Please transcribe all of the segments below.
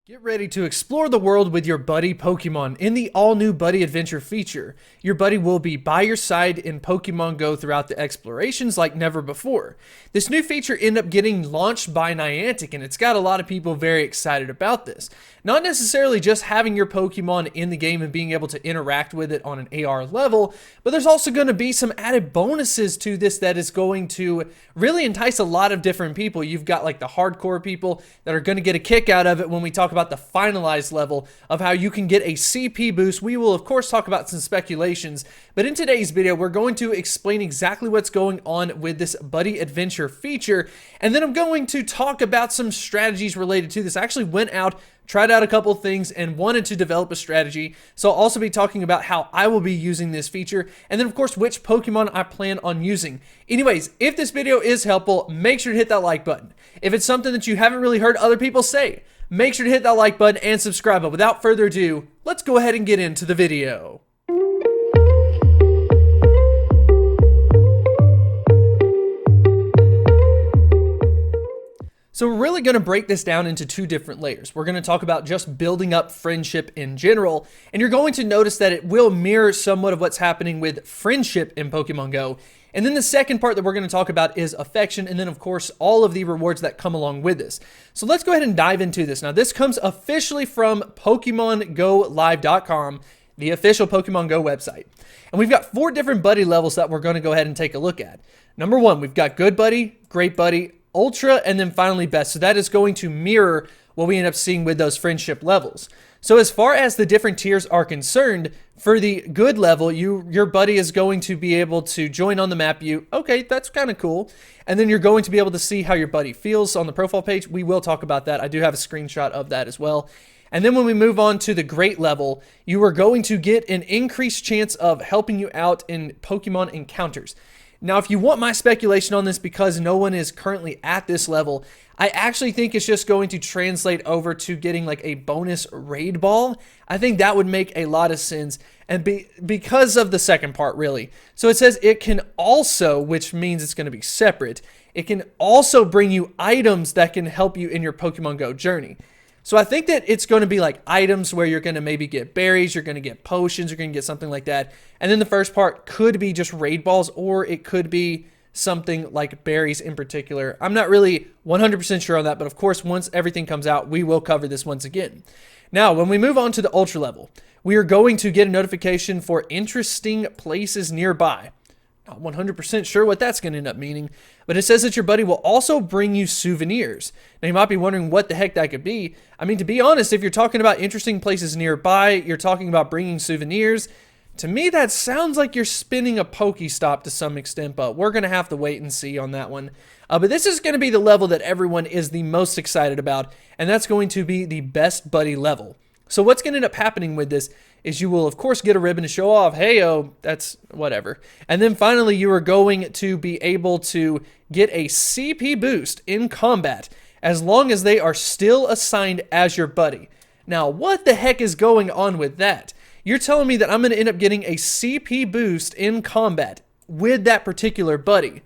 Get ready to explore the world with your buddy Pokemon in the all-new Buddy Adventure feature. Your buddy will be by your side in Pokemon Go throughout the explorations like never before. This new feature ended up getting launched by Niantic, and it's got a lot of people very excited about this. Not necessarily just having your Pokemon in the game and being able to interact with it on an AR level, but there's also going to be some added bonuses to this that is going to really entice a lot of different people. You've got like the hardcore people that are going to get a kick out of it when we talk about the finalized level of how you can get a CP boost. We will of course talk about some speculations, but in today's video we're going to explain exactly what's going on with this Buddy Adventure feature, and then I'm going to talk about some strategies related to this. I actually went out, tried out a couple things, and wanted to develop a strategy. So I'll also be talking about how I will be using this feature, and then of course which Pokemon I plan on using. Anyways, if this video is helpful, make sure to hit that like button. If it's something that you haven't really heard other people say, make sure to hit that like button and subscribe. But without further ado, let's go ahead and get into the video. So we're really going to break this down into two different layers. We're going to talk about just building up friendship in general, and you're going to notice that it will mirror somewhat of what's happening with friendship in Pokemon Go. And then the second part that we're going to talk about is affection, and then of course all of the rewards that come along with this. So let's go ahead and dive into this. Now this comes officially from PokemonGoLive.com, the official Pokemon Go website. And we've got 4 different buddy levels that we're going to go ahead and take a look at. Number 1, we've got Good Buddy, Great Buddy, Ultra, and then finally Best. So that is going to mirror what we end up seeing with those friendship levels. So as far as the different tiers are concerned, for the good level, your buddy is going to be able to join on the map. Okay, that's kind of cool. And then you're going to be able to see how your buddy feels on the profile page. We will talk about that. I do have a screenshot of that as well. And then when we move on to the great level, you are going to get an increased chance of helping you out in Pokemon encounters. Now, if you want my speculation on this, because no one is currently at this level, I actually think it's just going to translate over to getting like a bonus raid ball. I think that would make a lot of sense, and because of the second part, really. So it says it can also, which means it's going to be separate, it can also bring you items that can help you in your Pokemon Go journey. So I think that it's going to be like items where you're going to maybe get berries, you're going to get potions, you're going to get something like that. And then the first part could be just raid balls, or it could be something like berries in particular. I'm not really 100% sure on that, but of course, once everything comes out, we will cover this once again. Now, when we move on to the Ultra level, we are going to get a notification for interesting places nearby. Not 100% sure what that's going to end up meaning, but it says that your buddy will also bring you souvenirs. Now you might be wondering what the heck that could be. I mean, to be honest, if you're talking about interesting places nearby, you're talking about bringing souvenirs, to me that sounds like you're spinning a Pokestop to some extent, but we're going to have to wait and see on that one. But this is going to be the level that everyone is the most excited about, and that's going to be the best buddy level. So what's going to end up happening with this is you will, of course, get a ribbon to show off, hey-oh, that's whatever. And then finally, you are going to be able to get a CP boost in combat as long as they are still assigned as your buddy. Now, what the heck is going on with that? You're telling me that I'm going to end up getting a CP boost in combat with that particular buddy.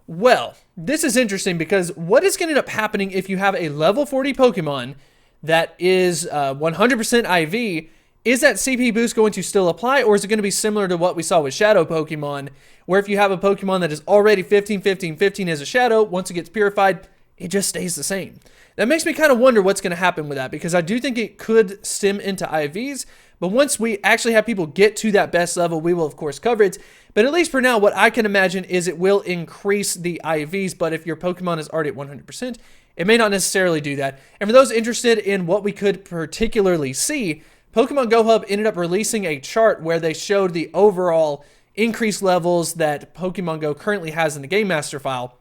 Well, this is interesting because what is going to end up happening if you have a level 40 Pokemon that is 100% IV? Is that CP boost going to still apply, or is it going to be similar to what we saw with Shadow Pokemon, where if you have a Pokemon that is already 15, 15, 15 as a Shadow, once it gets purified, it just stays the same? That makes me kind of wonder what's going to happen with that, because I do think it could stem into IVs, but once we actually have people get to that best level, we will of course cover it. But at least for now, what I can imagine is it will increase the IVs, but if your Pokemon is already at 100%, it may not necessarily do that. And for those interested in what we could particularly see, Pokemon Go Hub ended up releasing a chart where they showed the overall increased levels that Pokemon Go currently has in the Game Master file.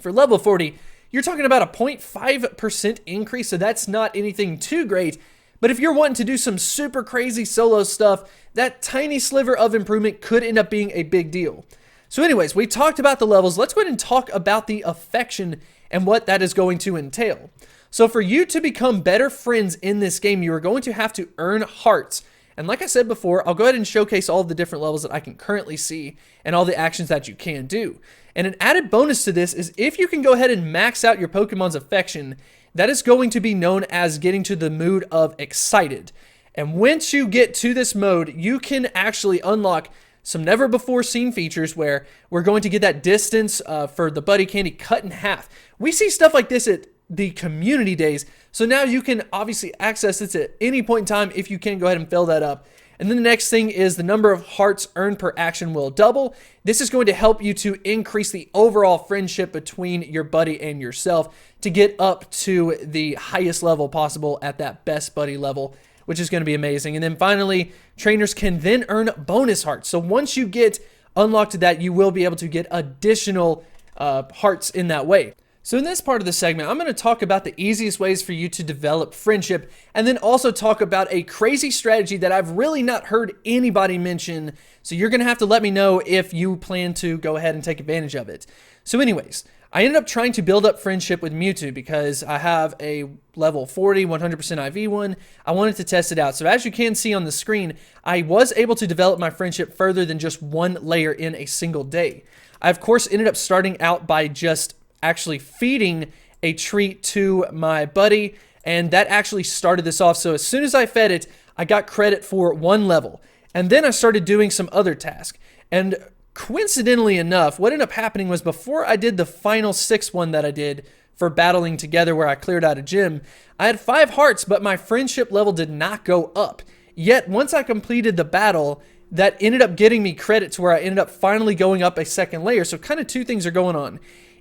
For level 40, you're talking about a 0.5% increase, so that's not anything too great. But if you're wanting to do some super crazy solo stuff, that tiny sliver of improvement could end up being a big deal. So anyways, we talked about the levels. Let's go ahead and talk about the affection and what that is going to entail. So for you to become better friends in this game, you are going to have to earn hearts. And like I said before, I'll go ahead and showcase all of the different levels that I can currently see and all the actions that you can do. And an added bonus to this is if you can go ahead and max out your Pokemon's affection, that is going to be known as getting to the mood of excited. And once you get to this mode, you can actually unlock some never before seen features where we're going to get that distance for the buddy candy cut in half. We see stuff like this at the community days. So now you can obviously access this at any point in time if you can go ahead and fill that up. And then the next thing is the number of hearts earned per action will double. This is going to help you to increase the overall friendship between your buddy and yourself to get up to the highest level possible at that best buddy level, which is going to be amazing. And then finally, trainers can then earn bonus hearts. So once you get unlocked to that, you will be able to get additional hearts in that way. So in this part of the segment, I'm going to talk about the easiest ways for you to develop friendship, and then also talk about a crazy strategy that I've really not heard anybody mention. So you're going to have to let me know if you plan to go ahead and take advantage of it. So anyways, I ended up trying to build up friendship with Mewtwo because I have a level 40, 100% IV one. I wanted to test it out. So as you can see on the screen, I was able to develop my friendship further than just one layer in a single day. I, of course, ended up starting out by just actually feeding a treat to my buddy, and that actually started this off. So as soon as I fed it, I got credit for one level, and then I started doing some other tasks. And coincidentally enough, what ended up happening was before I did the final 6th one that I did for battling together where I cleared out a gym, I had 5 hearts, but my friendship level did not go up. Yet once I completed the battle, that ended up getting me credit to where I ended up finally going up a 2nd layer. So kind of two things are going on.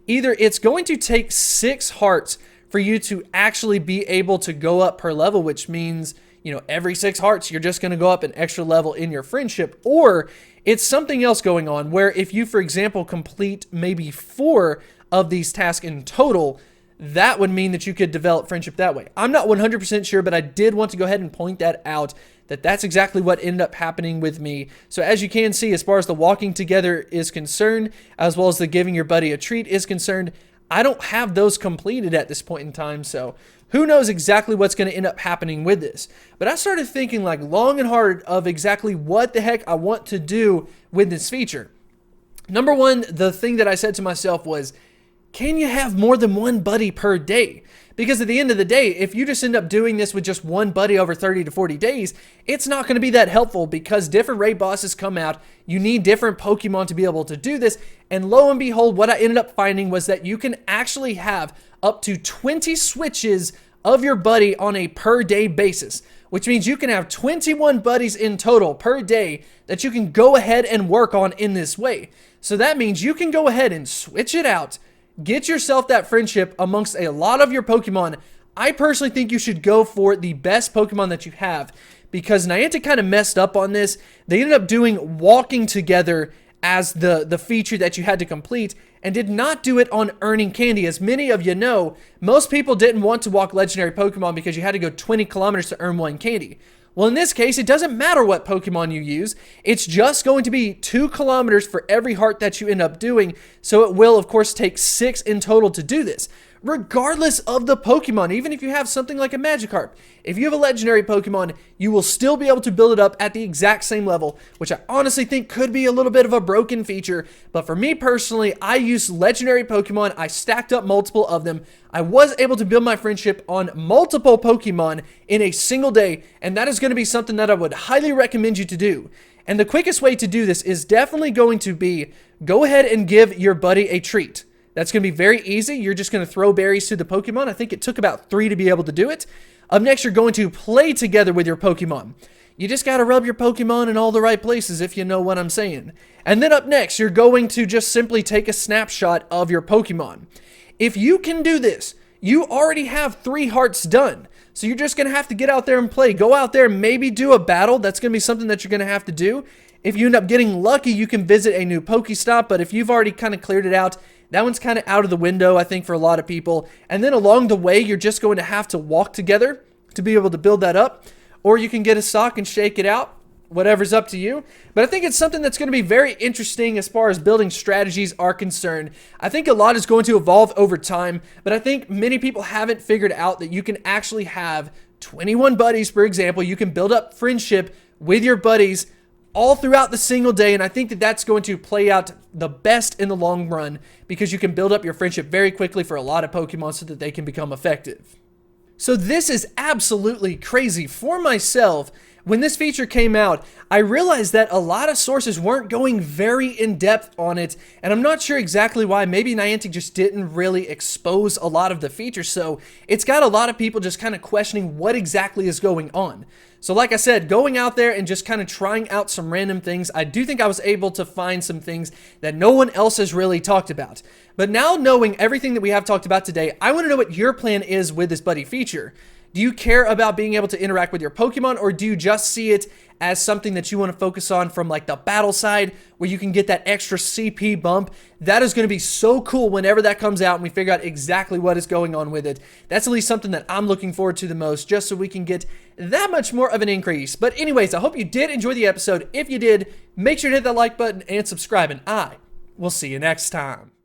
Either it's going to take 6 hearts for you to actually be able to go up per level, which means, you know, every 6 hearts, you're just going to go up an extra level in your friendship, or it's something else going on where if you, for example, complete maybe 4 of these tasks in total, that would mean that you could develop friendship that way. I'm not 100% sure, but I did want to go ahead and point that out, that that's exactly what ended up happening with me. So as you can see, as far as the walking together is concerned, as well as the giving your buddy a treat is concerned, I don't have those completed at this point in time. So who knows exactly what's going to end up happening with this. But I started thinking like long and hard of exactly what the heck I want to do with this feature. Number one, the thing that I said to myself was, can you have more than one buddy per day? Because at the end of the day, if you just end up doing this with just one buddy over 30 to 40 days, it's not going to be that helpful because different raid bosses come out. You need different Pokemon to be able to do this. And lo and behold, what I ended up finding was that you can actually have up to 20 switches of your buddy on a per day basis, which means you can have 21 buddies in total per day that you can go ahead and work on in this way. So that means you can go ahead and switch it out, get yourself that friendship amongst a lot of your Pokemon. I personally think you should go for the best Pokemon that you have because Niantic kind of messed up on this. They ended up doing walking together as the feature that you had to complete and did not do it on earning candy. As many of you know, most people didn't want to walk legendary Pokemon because you had to go 20 kilometers to earn 1 candy. Well, in this case, it doesn't matter what Pokemon you use. It's just going to be 2 kilometers for every heart that you end up doing. So it will, of course, take 6 in total to do this, regardless of the Pokemon. Even if you have something like a Magikarp, if you have a legendary Pokemon, you will still be able to build it up at the exact same level, which I honestly think could be a little bit of a broken feature. But for me personally, I use legendary Pokemon. I stacked up multiple of them. I was able to build my friendship on multiple Pokemon in a single day, and that is going to be something that I would highly recommend you to do. And the quickest way to do this is definitely going to be go ahead and give your buddy a treat. That's going to be very easy. You're just going to throw berries to the Pokemon. I think it took about 3 to be able to do it. Up next, you're going to play together with your Pokemon. You just got to rub your Pokemon in all the right places, if you know what I'm saying. And then up next, you're going to just simply take a snapshot of your Pokemon. If you can do this, you already have 3 hearts done. So you're just going to have to get out there and play. Go out there and maybe do a battle. That's going to be something that you're going to have to do. If you end up getting lucky, you can visit a new Pokestop. But if you've already kind of cleared it out, that one's kind of out of the window, I think, for a lot of people. And then along the way, you're just going to have to walk together to be able to build that up. Or you can get a sock and shake it out. Whatever's up to you. But I think it's something that's going to be very interesting as far as building strategies are concerned. I think a lot is going to evolve over time, but I think many people haven't figured out that you can actually have 21 buddies, for example. You can build up friendship with your buddies all throughout the single day, and I think that that's going to play out the best in the long run because you can build up your friendship very quickly for a lot of Pokemon so that they can become effective. So this is absolutely crazy. For myself, when this feature came out, I realized that a lot of sources weren't going very in-depth on it, and I'm not sure exactly why. Maybe Niantic just didn't really expose a lot of the features, so it's got a lot of people just kind of questioning what exactly is going on. So like I said, going out there and just kind of trying out some random things, I do think I was able to find some things that no one else has really talked about. But now knowing everything that we have talked about today, I want to know what your plan is with this buddy feature. Do you care about being able to interact with your Pokemon, or do you just see it as something that you want to focus on from like the battle side where you can get that extra CP bump? That is going to be so cool whenever that comes out and we figure out exactly what is going on with it. That's at least something that I'm looking forward to the most, just so we can get that much more of an increase. But anyways, I hope you did enjoy the episode. If you did, make sure to hit that like button and subscribe, and I will see you next time.